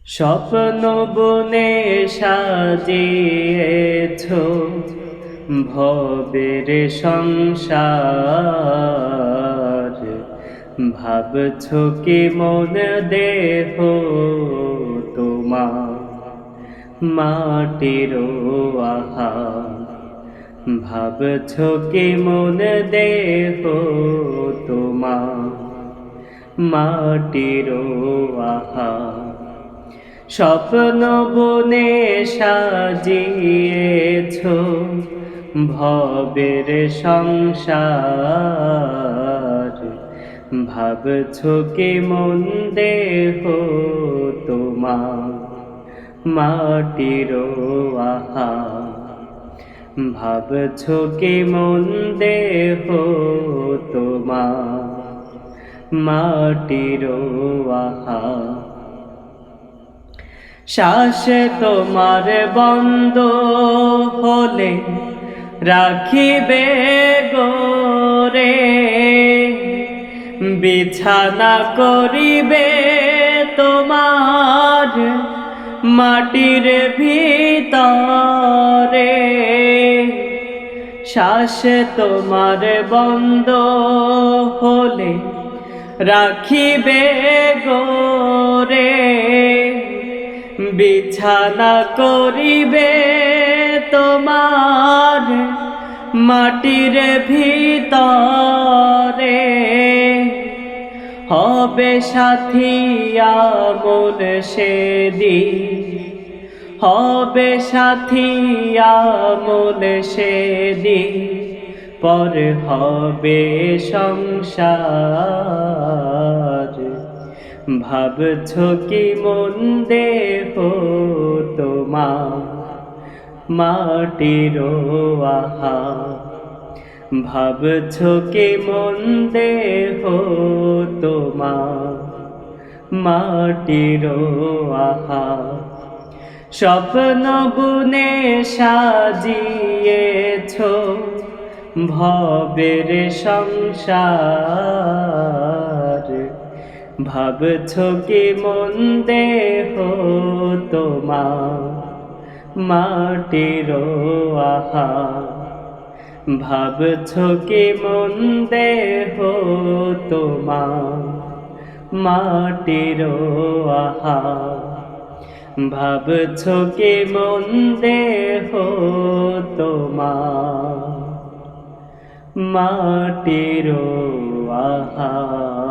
স্বপ্ন বনে সাজিয়েছ ভবের সংসার, ভাবছ কি মন দেহ তোমার মাটির আহার, ভাবছ কি মন দেহ তোমার মাটির আহার। স্বপ্ন বনে সাজিয়েছ ভবের সংসার, ভাবছ কি মন দেহ তোমার মাটির আহার, ভাবছ কি মন দেহ তোমার মাটির আহার। শ্বাস তোমার বন্ধ হলে রাখিবে গোরে, বিছানা করিবে তোমার মাটির ভিতরে। শ্বাস তোমার বন্ধ হলে রাখিবে গোরে, বিছানা করিবে তোমার মাটির ভিতরে। হবে সাথী আমল সেদিন, হবে সাথী আমল সেদিন, পর হবে সংসার, ভাবছ কি মন দেহ তোমার মাটির আহার, ভাবছ কি মন দেহ তোমার মাটির আহার। স্বপ্ন বুনে সাজিয়েছ ভবের সংসার, ভাবছ কি মন দেহ তোমার মাটির আহার, ভাবছ কি মন দেহ তোমার মাটির আহার, ভাবছ কি মন দেহ তোমার মাটির আহার।